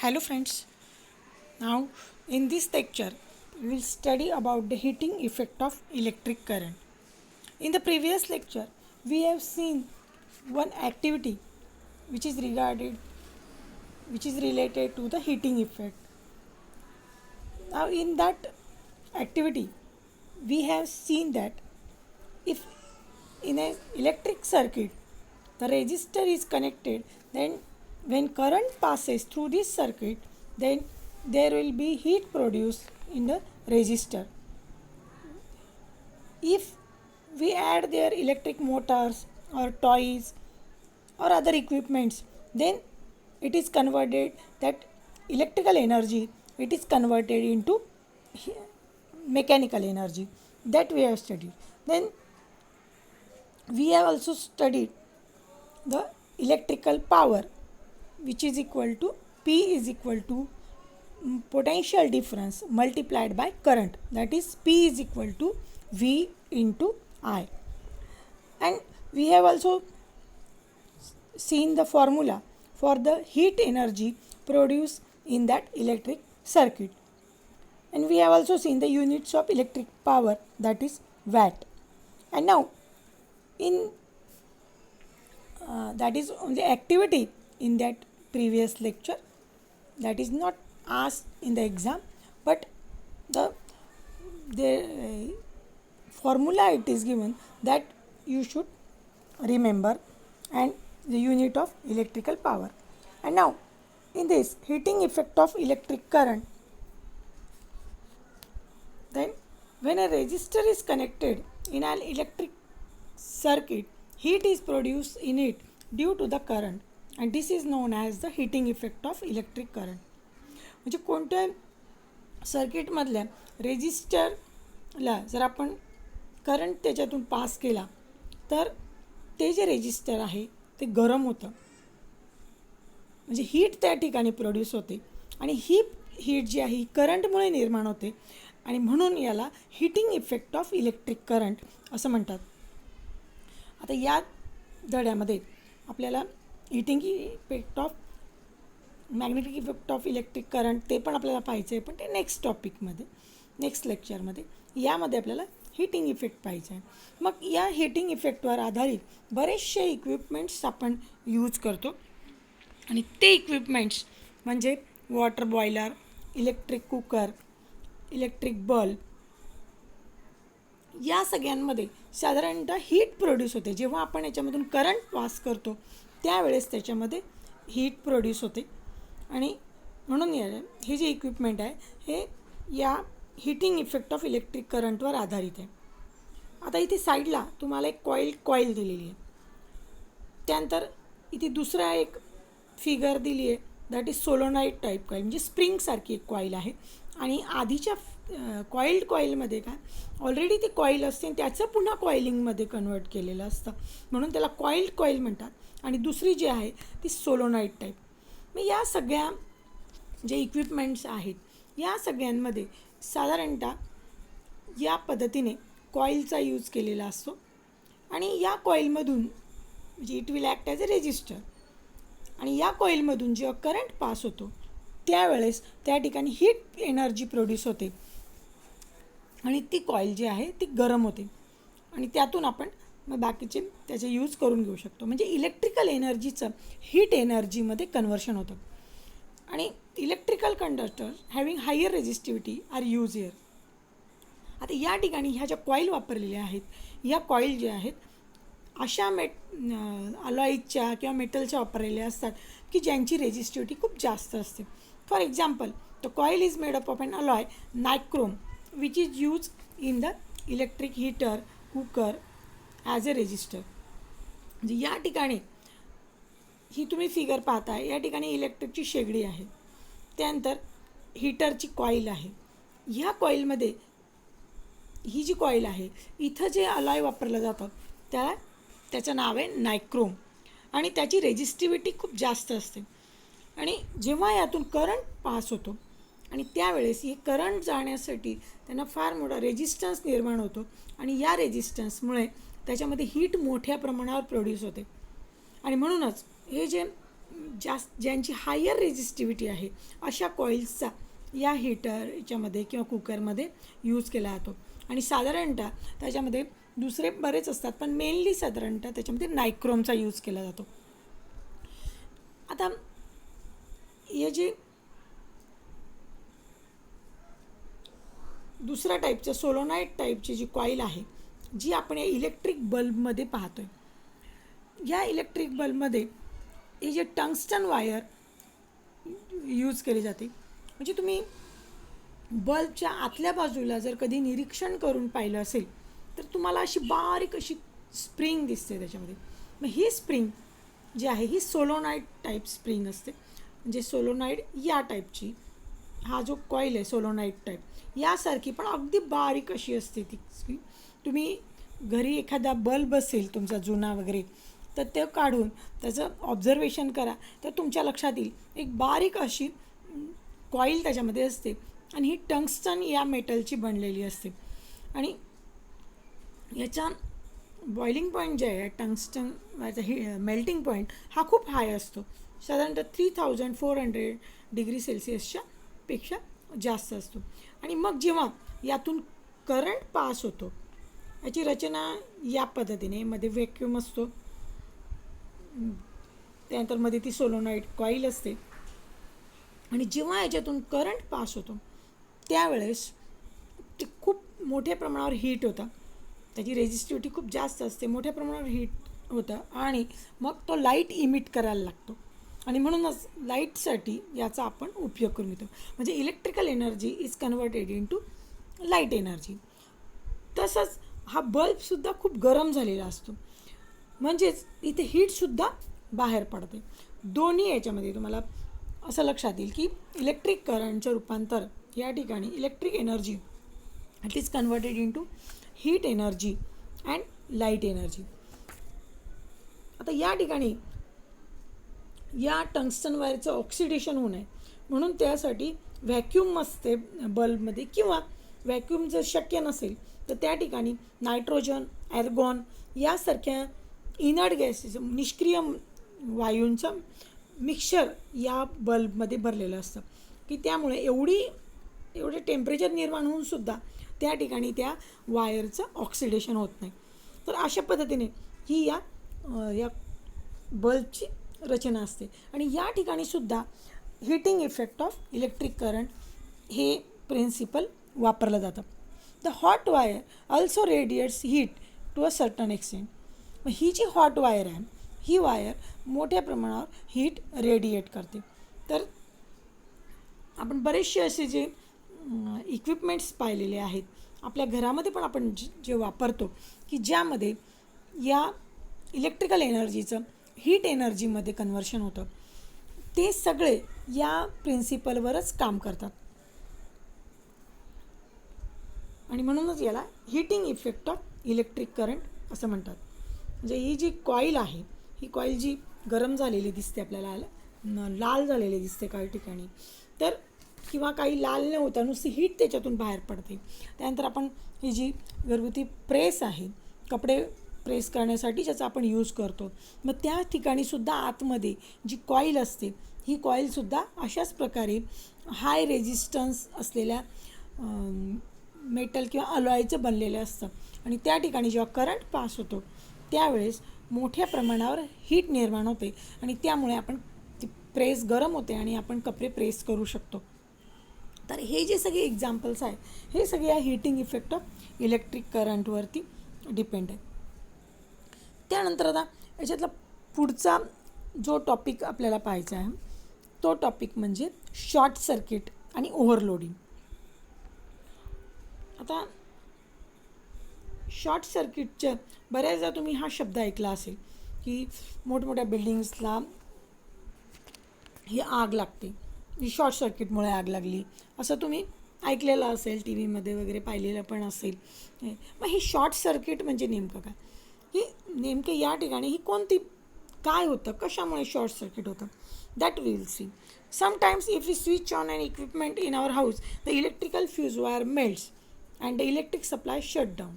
Hello friends. Now in this lecture we will study about the heating effect of electric current. In the previous lecture we have seen one activity which is related to the heating effect. Now in that activity we have seen that if in an electric circuit the resistor is connected, then when current passes through this circuit, then there will be heat produced in the resistor. If we add their electric motors or toys or other equipments, then it is converted, that electrical energy, it is converted into mechanical energy, that we have studied. Then we have also studied the electrical power, which is equal to P is equal to potential difference multiplied by current, that is P is equal to V into I. And we have also seen the formula for the heat energy produced in that electric circuit. And we have also seen the units of electric power, that is watt. And now in that is only activity in that previous lecture, that is not asked in the exam, but the formula it is given that you should remember, and the unit of electrical power. And now in this heating effect of electric current, then when a resistor is connected in an electric circuit, heat is produced in it due to the current, and this is known as the heating effect of electric current. म्हणजे कोणत्या सर्किटमधल्या रेजिस्टरला जर आपण current त्याच्यातून pass केला तर ते जे resistor आहे ते गरम होतं, म्हणजे हीट त्या ठिकाणी प्रोड्यूस होते, आणि ही हीट जी आहे ही करंटमुळे निर्माण होते, आणि म्हणून याला heating effect of electric current असं म्हणतात. आता या धड्यामध्ये आपल्याला heating effect of magnetic effect of electric current ते पण आपल्याला पाहायचं आहे, पण ते नेक्स्ट टॉपिकमध्ये, नेक्स्ट लेक्चरमध्ये. यामध्ये आपल्याला हीटिंग इफेक्ट पाहिजे आहे. मग या हीटिंग इफेक्टवर आधारित बरेचसे इक्विपमेंट्स आपण यूज करतो, आणि ते इक्विपमेंट्स म्हणजे water boiler, electric cooker, electric bulb, या सगळ्यांमध्ये साधारणतः हीट प्रोड्यूस होते. जेव्हा आपण याच्यामधून करंट पास करतो त्यावेळेस त्याच्यामध्ये हीट प्रोड्यूस होते, आणि म्हणून हे जे इक्विपमेंट आहे हे या हीटिंग इफेक्ट ऑफ इलेक्ट्रिक करंटवर आधारित आहे. आता इथे साईडला तुम्हाला एक कॉईल दिलेली आहे. त्यानंतर इथे दुसरा एक फिगर दिली आहे, दॅट इज सोलोनाईड टाईप कॉईल, म्हणजे स्प्रिंगसारखी एक कॉईल आहे. आणि आधीच्या कॉईलमध्ये काय ऑलरेडी ते कॉईल असते आणि त्याचं पुन्हा कॉईलिंगमध्ये कन्वर्ट केलेलं असतं, म्हणून त्याला कॉईल म्हणतात. आणि दुसरी जी आहे ती सोलोनाईड टाईप. मग या सगळ्या जे इक्विपमेंट्स आहेत या सगळ्यांमध्ये साधारणतः या पद्धतीने कॉईलचा यूज केलेला असतो, आणि या कॉईलमधून म्हणजे it will act as a resistor, आणि या कॉईलमधून जेव्हा करंट पास होतो त्यावेळेस त्या ठिकाणी हीट एनर्जी प्रोड्यूस होते, आणि ती कॉईल जी आहे ती गरम होते, आणि त्यातून आपण मग बाकीचे त्याचे यूज करून घेऊ शकतो. म्हणजे इलेक्ट्रिकल एनर्जीचं हीट एनर्जीमध्ये कन्व्हर्शन होतं. आणि electrical conductor having higher resistivity are use here. आता या ठिकाणी ह्या ज्या कॉईल वापरलेल्या आहेत, या कॉईल ज्या आहेत अशा अलॉईजच्या किंवा मेटलच्या वापरलेल्या असतात की ज्यांची रेजिस्टिव्हिटी खूप जास्त असते. For example, the coil is made up of an alloy nichrome which is use in the electric heater, cooker as a resistor. म्हणजे या ठिकाणी ही तुम्ही फिगर पाहताय, या ठिकाणी इलेक्ट्रिकची शेगडी आहे, त्यानंतर हीटरची कॉईल आहे. ह्या कॉईलमध्ये ही जी कॉईल आहे इथं जे अलॉय वापरलं जातं त्याचं नाव आहे नायक्रोम, आणि त्याची रेजिस्टिव्हिटी खूप जास्त असते. आणि जेव्हा यातून करंट पास होतो आणि त्यावेळेस हे करंट जाण्यासाठी त्यांना फार मोठा रेजिस्टन्स निर्माण होतो, आणि या रेजिस्टन्समुळे त्याच्यामध्ये हीट मोठ्या प्रमाणावर प्रोड्यूस होते. आणि म्हणूनच हे जे ज्यांची हायर रेजिस्टिव्हिटी आहे अशा कॉईल्सचा या हीटरच्यामध्ये किंवा कुकरमध्ये यूज केला जातो. आणि साधारणतः त्याच्यामध्ये दुसरे बरेच असतात, पण मेनली साधारणतः त्याच्यामध्ये नायक्रोमचा यूज केला जातो. आता हे जे दुसऱ्या टाईपचं सोलोनाईट टाईपची जी कॉईल आहे, जी आपण या इलेक्ट्रिक बल्बमध्ये पाहतोय, या इलेक्ट्रिक बल्बमध्ये हे जे टंगस्टन वायर यूज केली जाते. म्हणजे तुम्ही बल्बच्या आतल्या बाजूला जर कधी निरीक्षण करून पाहिलं असेल तर तुम्हाला अशी बारीक अशी स्प्रिंग दिसते त्याच्यामध्ये. मग ही स्प्रिंग जी आहे ही सोलोनाईट टाईप स्प्रिंग असते. म्हणजे सोलोनाईट या टाईपची, हा जो कॉईल आहे सोलोनाईट टाईप यासारखी पण अगदी बारीक अशी असते ती स्प्रिंग. तुम्ही घरी एखादा बल्ब असेल तुमचा जुना वगैरे तर ते काढून त्याचं ऑब्झर्वेशन करा तर तुमच्या लक्षात येईल एक बारीक अशी कॉईल त्याच्यामध्ये असते आणि ही टंगस्टन या मेटलची बनलेली असते. आणि याचा बॉइलिंग पॉईंट जे आहे टंगस्टन मेल्टिंग पॉईंट हा खूप हाय असतो. साधारणतः 3400 डिग्री सेल्सिअसच्या पेक्षा जास्त असतो. आणि मग जेव्हा यातून करंट पास होतो, याची रचना या पद्धतीने, मध्ये व्हॅक्यूम असतो, त्यानंतर मध्ये ती सोलोनाईट कॉईल असते. आणि जेव्हा याच्यातून करंट पास होतो त्यावेळेस ते खूप मोठ्या प्रमाणावर हीट होतं, त्याची रेजिस्टिव्हिटी खूप जास्त असते, मोठ्या प्रमाणावर हीट होतं आणि मग तो लाईट इमिट करायला लागतो. आणि म्हणूनच लाईटसाठी याचा आपण उपयोग करून घेतो. म्हणजे electrical energy is converted into light energy. तसंच हा बल्बसुद्धा खूप गरम झालेला असतो, म्हणजेच इथे हीटसुद्धा बाहेर पडते. दोन्ही याच्यामध्ये तुम्हाला असं लक्षात येईल की इलेक्ट्रिक करंटचं रूपांतर या ठिकाणी electric energy it is converted into heat energy and light energy. आता या ठिकाणी या टंगस्टन वायरचं ऑक्सिडेशन होऊ नये म्हणून त्यासाठी व्हॅक्यूम असते बल्बमध्ये, किंवा व्हॅक्यूम जर शक्य नसेल तर त्या ठिकाणी नायट्रोजन, ॲर्गॉन यासारख्या इनर्ट गॅसेस, निष्क्रिय वायूंचं मिक्सचर या बल्बमध्ये भरलेलं असतं की त्यामुळे एवढे टेम्परेचर निर्माण होऊनसुद्धा त्या ठिकाणी त्या वायरचं ऑक्सिडेशन होत नाही. तर अशा पद्धतीने ही या बल्बची रचना असते. आणि या ठिकाणीसुद्धा heating effect of electric current हे प्रिन्सिपल वापरलं जातं. The hot wire also radiates heat to a certain extent. मग ही जी हॉट वायर आहे ही वायर मोठ्या प्रमाणावर हीट रेडिएट करते. तर आपण बरेचसे असे जे इक्विपमेंट्स पाहिलेले आहेत आपल्या घरामध्ये पण आपण जे वापरतो की ज्यामध्ये या इलेक्ट्रिकल एनर्जीचं हीट एनर्जीमध्ये कन्व्हर्शन होतं, ते सगळे या प्रिन्सिपलवरच काम करतात. आणि म्हणूनच याला heating effect of electric current असं म्हणतात. म्हणजे ही जी कॉईल आहे ही कॉईल जी गरम झालेली दिसते आपल्याला, लाल झालेली दिसते काही ठिकाणी, तर किंवा काही लाल न होता नुसती हीट त्याच्यातून बाहेर पडते. त्यानंतर आपण ही जी घरगुती प्रेस आहे, कपडे प्रेस करण्यासाठी ज्याचा आपण यूज करतो, मग त्या ठिकाणीसुद्धा आतमध्ये जी कॉईल असते ही कॉईलसुद्धा अशाच प्रकारे हाय रेजिस्टन्स असलेल्या मेटल किंवा अलॉयचं बनलेलं असतं. आणि त्या ठिकाणी जेव्हा करंट पास होतो त्यावेळेस मोठ्या प्रमाणावर हीट निर्माण होते आणि त्यामुळे आपण ती प्रेस गरम होते आणि आपण कपडे प्रेस करू शकतो. तर हे जे सगळे एक्झाम्पल्स आहे हे सगळे या हीटिंग इफेक्ट ऑफ इलेक्ट्रिक करंटवरती डिपेंड आहे. त्यानंतर आता याच्यातला पुढचा जो टॉपिक आपल्याला पाहायचा आहे तो टॉपिक म्हणजे शॉर्ट सर्किट आणि ओव्हरलोडिंग. आता शॉर्ट सर्किटच्या बऱ्याचदा तुम्ही हा शब्द ऐकला असेल की मोठमोठ्या बिल्डिंग्सला ही आग लागते, ही शॉर्ट सर्किटमुळे आग लागली, असं तुम्ही ऐकलेलं असेल, टी व्हीमध्ये वगैरे पाहिलेलं पण असेल. मग हे शॉर्ट सर्किट म्हणजे नेमकं काय, की नेमकं या ठिकाणी ही कोणती काय होतं, कशामुळे शॉर्ट सर्किट होतं, that we will see. Sometimes if we switch on an equipment in our house the electrical fuse wire melts and the electric supply shut down.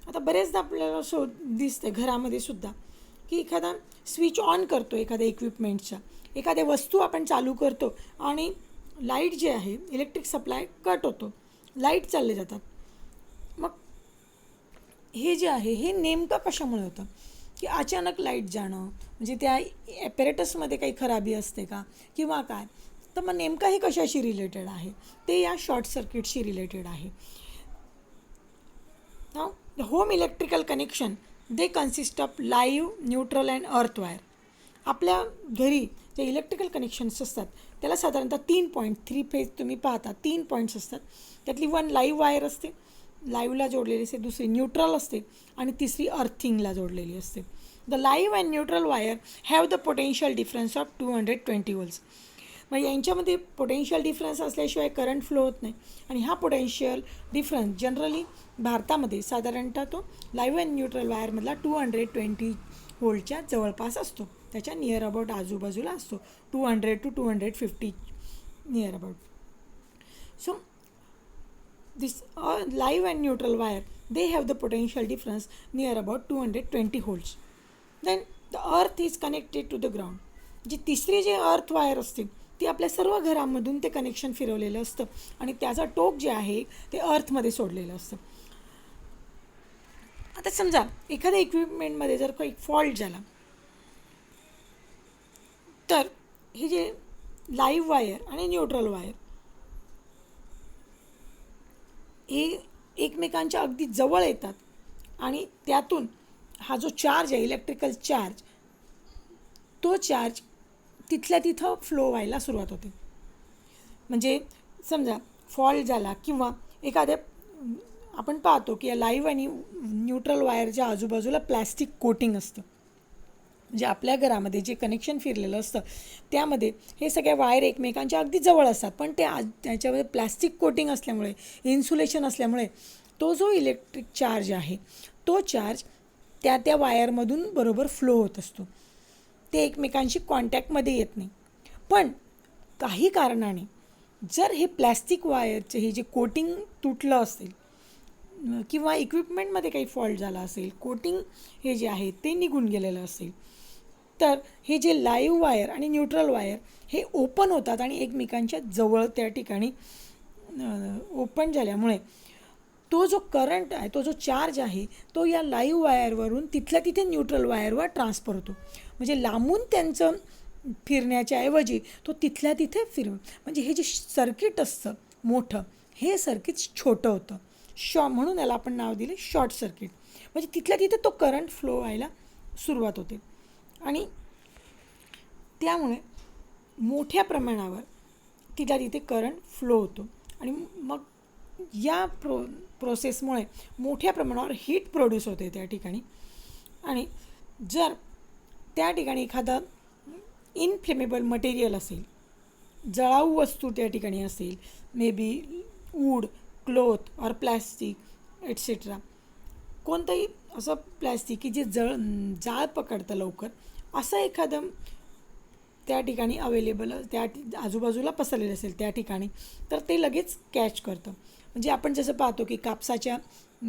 आता बरेचदा आपल्याला दिसतं घरामध्ये सुद्धा की एखादा स्विच ऑन करतो एखाद्या इक्विपमेंटचा, एखाद्या वस्तू आपण चालू करतो आणि लाईट जे आहे इलेक्ट्रिक सप्लाय कट होतो, लाईट चालले जातात. मग हे जे आहे हे नेमकं कशामुळे होतं की अचानक लाईट जाणं, म्हणजे त्या ॲपॅरेटसमध्ये काही खराबी असते का किंवा काय, तर मग नेमकं हे कशाशी रिलेटेड आहे, ते या शॉर्ट सर्किटशी रिलेटेड आहे. Now the home electrical connection they consist of live, neutral and earth wire. आपल्या घरी जे इलेक्ट्रिकल कनेक्शन्स असतात त्याला साधारणतः 3 पॉईंट, 3 फेज तुम्ही पाहता 3 पॉईंट्स असतात. त्यातली 1 लाईव्ह वायर असते, लाईव्हला जोडलेली असते, दुसरी न्यूट्रल असते आणि तिसरी अर्थिंगला जोडलेली असते. The live and neutral wire have the potential difference of 220 volts. मग यांच्यामध्ये पोटेन्शियल डिफरन्स असल्याशिवाय करंट फ्लो होत नाही. आणि हा पोटेन्शियल डिफरन्स जनरली भारतामध्ये साधारणतः तो लाईव्ह अँड न्यूट्रल वायरमधला 220 व्होल्टच्या जवळपास असतो, त्याच्या नियर अबाउट आजूबाजूला असतो, 200 to 250 near about. So this live and neutral wire, they have the potential difference near about 220 volts. Then the earth is connected to the ground. जी तिसरी जे अर्थ वायर असते ती आपल्या सर्व घरांमधून ते कनेक्शन फिरवलेलं असतं आणि त्याचा टोक जे आहे ते अर्थमध्ये सोडलेलं असतं. आता समजा एखाद्या इक्विपमेंटमध्ये जर काही फॉल्ट झाला तर हे जे लाईव्ह वायर आणि न्यूट्रल वायर हे एकमेकांच्या अगदी जवळ येतात आणि त्यातून हा जो चार्ज आहे इलेक्ट्रिकल चार्ज, तो चार्ज तिथल्या तिथं फ्लो व्हायला सुरुवात होते. म्हणजे समजा फॉल्ट झाला किंवा एखाद्या आपण पाहतो की या लाईव्ह आणि न्यूट्रल वायरच्या आजूबाजूला प्लॅस्टिक कोटिंग असतं. म्हणजे आपल्या घरामध्ये जे कनेक्शन फिरलेलं असतं त्यामध्ये हे सगळ्या वायर एकमेकांच्या अगदी जवळ असतात, पण त्याच्यामध्ये प्लॅस्टिक कोटिंग असल्यामुळे, इन्सुलेशन असल्यामुळे तो जो इलेक्ट्रिक चार्ज आहे तो चार्ज त्या वायरमधून बरोबर फ्लो होत असतो, ते एकमेकांशी कॉन्टॅक्टमध्ये येत नाही. पण काही कारणाने जर हे प्लॅस्टिक वायरचे हे जे कोटिंग तुटलं असेल किंवा इक्विपमेंटमध्ये काही फॉल्ट झाला असेल, कोटिंग हे जे आहे ते निघून गेलेलं असेल, तर हे जे लाईव्ह वायर आणि न्यूट्रल वायर हे ओपन होतात आणि एकमेकांच्या जवळ त्या ठिकाणी ओपन झाल्यामुळे तो जो करंट आहे, तो जो चार्ज आहे तो या लाईव्ह वायरवरून तिथल्या तिथे न्यूट्रल वायरवर ट्रान्सफर होतो. म्हणजे लांबून त्यांचं फिरण्याच्या ऐवजी तो तिथल्या तिथे म्हणजे हे जे सर्किट असतं मोठं, हे सर्किट छोटं होतं. म्हणून याला आपण नाव दिले शॉर्ट सर्किट. म्हणजे तिथल्या तिथे तो करंट फ्लो व्हायला सुरुवात होते आणि त्यामुळे मोठ्या प्रमाणावर तिथल्या तिथे करंट फ्लो होतो आणि मग या प्रोसेसमुळे मोठ्या प्रमाणावर हीट प्रोड्यूस होते त्या ठिकाणी. आणि जर त्या ठिकाणी एखादा इनफ्लेमेबल मटेरियल असेल, जळाऊ वस्तू त्या ठिकाणी असेल, मे बी वूड, क्लॉथ और प्लॅस्टिक एट्सेट्रा, कोणतंही असं प्लॅस्टिक की जे जाळ पकडतं लवकर, असं एखादं त्या ठिकाणी अवेलेबल त्या आजूबाजूला पसरलेलं असेल त्या ठिकाणी, तर ते लगेच कॅच करतं. म्हणजे आपण जसं पाहतो की कापसाच्या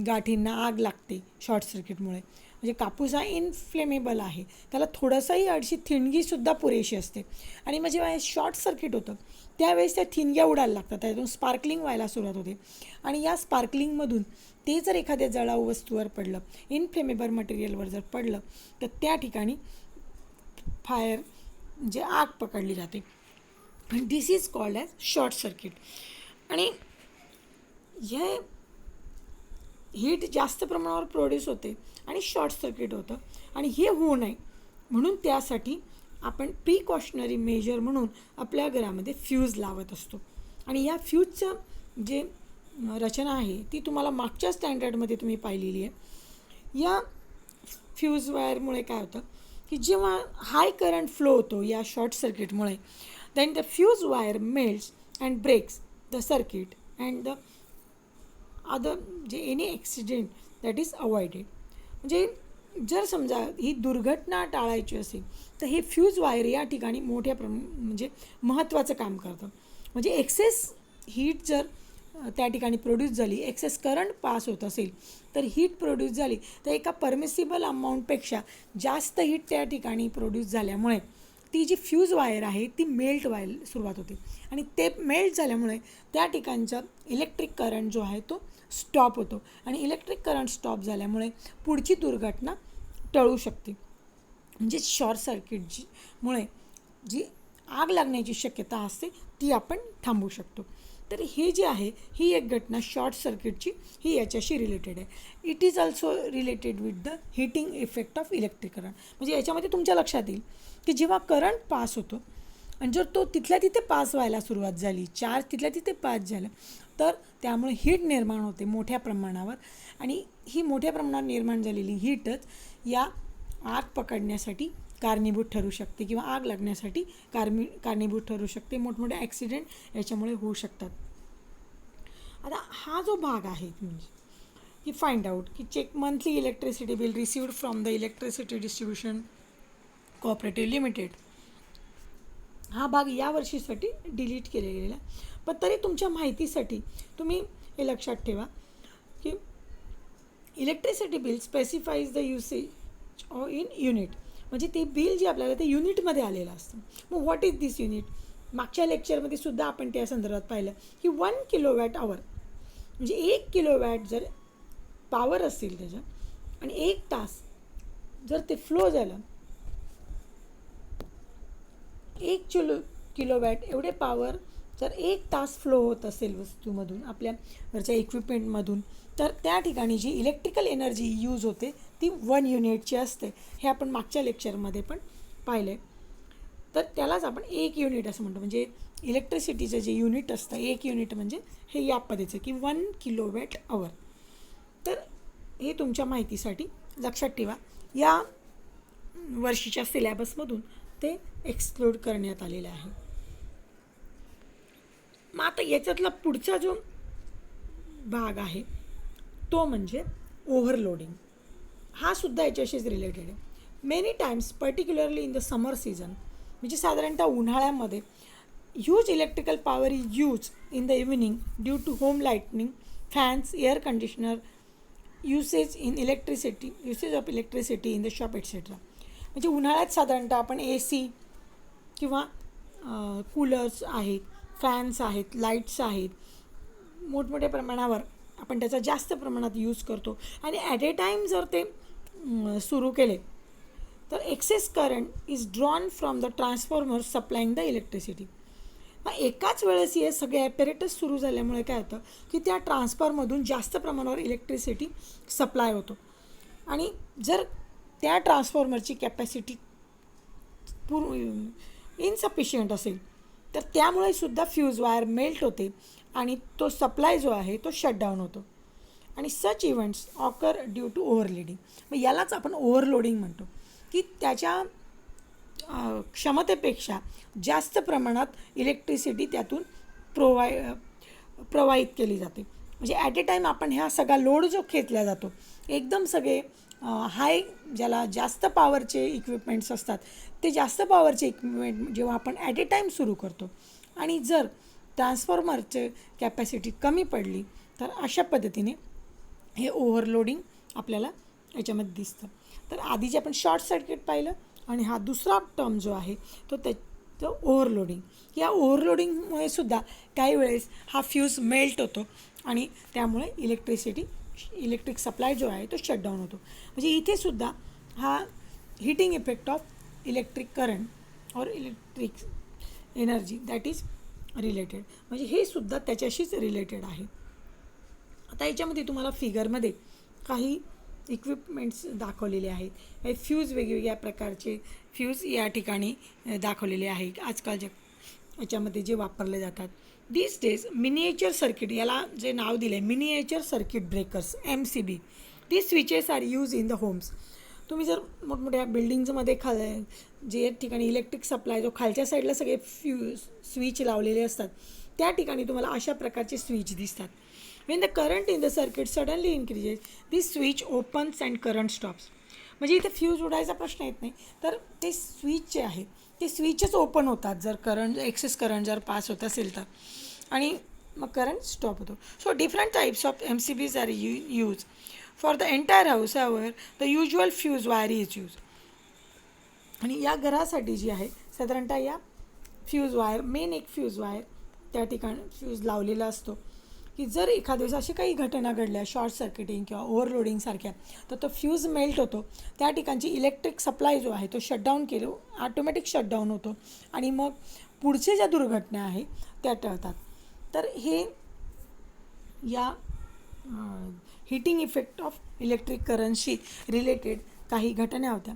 गाठींना आग लागते शॉर्ट सर्किटमुळे. म्हणजे कापूस हा इनफ्लेमेबल आहे, त्याला थोडंसंही अडशी थिणगीसुद्धा पुरेशी असते आणि मग जेव्हा शॉर्ट सर्किट होतं त्यावेळेस त्या थिणग्या उडायला लागतात, त्यातून स्पार्कलिंग व्हायला सुरुवात होते आणि या स्पार्कलिंगमधून ते जर एखाद्या जळाऊ वस्तूवर पडलं, इनफ्लेमेबल मटेरियलवर जर पडलं, तर त्या ठिकाणी फायर म्हणजे आग पकडली जाते. आणि this is called as short circuit. आणि हे हीट जास्त प्रमाणावर प्रोड्यूस होते आणि शॉर्ट सर्किट होतं आणि हे होऊ नये म्हणून त्यासाठी आपण प्रिकॉशनरी मेजर म्हणून आपल्या घरामध्ये फ्यूज लावत असतो. आणि या फ्यूजचं जे रचना आहे ती तुम्हाला मागच्या स्टँडर्डमध्ये तुम्ही पाहिलेली आहे. या फ्यूज वायरमुळे काय होतं की जेव्हा हाय करंट फ्लो होतो या शॉर्ट सर्किटमुळे, then the fuse wire melts and breaks the circuit and the other जे any accident that is avoided. म्हणजे जर समजा ही दुर्घटना टाळायची असेल तर हे फ्यूज वायर या ठिकाणी मोठ्या म्हणजे महत्त्वाचं काम करतं. म्हणजे एक्सेस हीट जर त्या ठिकाणी प्रोड्यूस झाली, एक्सेस करंट पास होत असेल, तर हीट प्रोड्यूस झाली, तर एका परमिसिबल अमाऊंटपेक्षा जास्त हीट त्या ठिकाणी प्रोड्यूस झाल्यामुळे ती जी फ्यूज वायर आहे ती मेल्ट व्हायला सुरुवात होते आणि ते मेल्ट झाल्यामुळे त्या ठिकाणचा इलेक्ट्रिक करंट जो आहे तो स्टॉप होतो आणि इलेक्ट्रिक करंट स्टॉप झाल्यामुळे पुढची दुर्घटना टळू शकते. म्हणजे शॉर्ट सर्किटमुळे जी आग लागण्याची शक्यता असते ती आपण थांबवू शकतो. तर हे जे आहे ही एक घटना शॉर्ट सर्किटची ही याच्याशी रिलेटेड आहे. It is also related with the heating effect of electric current. म्हणजे याच्यामध्ये तुमच्या लक्षात येईल की जेव्हा करंट पास होतो आणि जर तो तिथल्या तिथे पास व्हायला सुरुवात झाली, चार्ज तिथल्या तिथे पास झालं, तर त्यामुळे हीट निर्माण होते मोठ्या प्रमाणावर आणि ही मोठ्या प्रमाणावर निर्माण झालेली हीटच या आग पकडण्यासाठी कारणीभूत ठरू शकते किंवा आग लागण्यासाठी कारणीभूत ठरू शकते. मोठमोठे ॲक्सिडेंट याच्यामुळे होऊ शकतात. आता हा जो भाग आहे म्हणजे की फाइंड आउट की check monthly electricity bill received from the electricity distribution cooperative limited, हा भाग या वर्षीसाठी डिलीट केला गेलेला. पण तरी तुमच्या माहितीसाठी तुम्ही हे लक्षात ठेवा की electricity bill specifies the usage in unit. म्हणजे ते बिल जे आपल्याला ते युनिटमध्ये आलेलं असतं. मग व्हॉट इज दिस युनिट? मागच्या लेक्चरमध्ये सुद्धा आपण त्या संदर्भात पाहिलं की 1 किलोवॅट आवर म्हणजे 1 किलोवॅट जर पॉवर असेल त्याच्या आणि 1 तास जर ते फ्लो झालं, 1 किलोवॅट एवढे पॉवर जर 1 तास फ्लो होत असेल वस्तूमधून, आपल्या घरच्या इक्विपमेंटमधून, तर त्या ठिकाणी जी इलेक्ट्रिकल एनर्जी यूज होते ती 1 युनिटची असते. हे आपण मागच्या लेक्चरमध्ये पण पाहिलं आहे. तर त्यालाच आपण 1 युनिट असं म्हणतो. म्हणजे इलेक्ट्रिसिटीचं जे युनिट असतं 1 युनिट म्हणजे हे या पद्धतीचं की 1 किलोवॅट आवर. तर हे तुमच्या माहितीसाठी लक्षात ठेवा. या वर्षीच्या सिलॅबसमधून ते एक्सक्लूड करण्यात आलेलं आहे. मग आता याच्यातला पुढचा जो भाग आहे तो म्हणजे ओव्हरलोडिंग. हा सुद्धा याच्याशीच रिलेटेड आहे. Many times particularly in the summer season, म्हणजे साधारणतः उन्हाळ्यामध्ये huge electrical power is use in the evening due to home lightning, fans, air conditioner, usage of electricity in the shop etcetera. म्हणजे उन्हाळ्यात साधारणतः आपण AC किंवा coolers आहेत, fans आहेत, लाईट्स आहेत, मोठमोठ्या प्रमाणावर आपण त्याचा जास्त प्रमाणात यूज करतो आणि ॲट ए टाईम जर ते सुरू केले तर excess current is drawn from the transformer supplying the electricity. मग एकाच वेळेस हे सगळे ॲपेरेटस सुरू झाल्यामुळे काय होतं की त्या ट्रान्सफॉर्मरमधून जास्त प्रमाणावर इलेक्ट्रिसिटी सप्लाय होतो आणि जर त्या ट्रान्सफॉर्मरची कॅपॅसिटी इनसफिशियंट असेल तर त्यामुळे सुद्धा फ्यूज वायर मेल्ट होते आणि तो सप्लाय जो आहे तो शटडाऊन होतो आणि such events occur due to overloading. मग यालाच आपण ओव्हरलोडिंग म्हणतो की त्याच्या क्षमतेपेक्षा जास्त प्रमाणात इलेक्ट्रिसिटी त्यातून प्रवाहित केली जाते. म्हणजे ॲट ए टाईम आपण ह्या सगळा लोड जो खेचला जातो, एकदम सगळे हाय ज्याला जास्त पॉवरचे इक्विपमेंट्स असतात ते जास्त पॉवरचे इक्विपमेंट जेव्हा आपण ॲट ए टाईम सुरू करतो आणि जर ट्रान्सफॉर्मरचे कॅपॅसिटी कमी पडली तर अशा पद्धतीने हे ओव्हरलोडिंग आपल्याला याच्यामध्ये दिसतं. तर आधी जे आपण शॉर्ट सर्किट पाहिलं आणि हा दुसरा टर्म जो आहे तो त्याचं ओव्हरलोडिंग. या ओव्हरलोडिंगमुळे सुद्धा काही वेळेस हा फ्यूज मेल्ट होतो आणि त्यामुळे इलेक्ट्रिक सप्लाय जो आहे तो शटडाऊन होतो. म्हणजे इथे सुद्धा हा heating effect of electric current और electric energy that is related. म्हणजे हे सुद्धा त्याच्याशीच रिलेटेड आहे. आता याच्यामध्ये तुम्हाला फिगरमध्ये काही इक्विपमेंट्स दाखवलेले आहेत. हे फ्यूज वेगवेगळ्या प्रकारचे फ्यूज या ठिकाणी दाखवलेले आहे आजकालच्या याच्यामध्ये जे वापरले जातात. दिस डेज मिनिएचर सर्किट, याला जे नाव दिले मिनिएचर सर्किट ब्रेकर्स MCB, ती switches are use in the homes. तुम्ही जर मोठमोठ्या बिल्डिंग्समध्ये जे ठिकाणी इलेक्ट्रिक सप्लाय जो खालच्या साईडला सगळे स्विच लावलेले असतात त्या ठिकाणी तुम्हाला अशा प्रकारचे स्विच दिसतात. Wien the current in the circuit suddenly increases this switch opens and current stops. म्हणजे इथे फ्यूज उडायचा प्रश्न येत नाही, तर ते स्विच जे आहे ते स्विचच ओपन होतात जर एक्सेस करंट जर पास होत असेल तर. आणि मग करंट स्टॉप होतो. So different types of MCBs are use for the entire house. However the usual fuse wire is use. आणि या घरासाठी जी आहे साधारणतः या फ्यूज वायर, मेन एक फ्यूज वायर त्या ठिकाणी फ्यूज लावलेला असतो की जर एखाद्या दिवस अशी काही घटना घडल्या शॉर्ट सर्किटिंग किंवा ओव्हरलोडिंगसारख्या, तर तो फ्यूज मेल्ट होतो. त्या ठिकाणची इलेक्ट्रिक सप्लाय जो आहे तो शटडाऊन केलो, ऑटोमॅटिक शटडाऊन होतो आणि मग पुढचे ज्या दुर्घटना आहे त्या टळतात. तर हे या हिटिंग इफेक्ट ऑफ इलेक्ट्रिक करंटशी रिलेटेड काही घटना होत्या.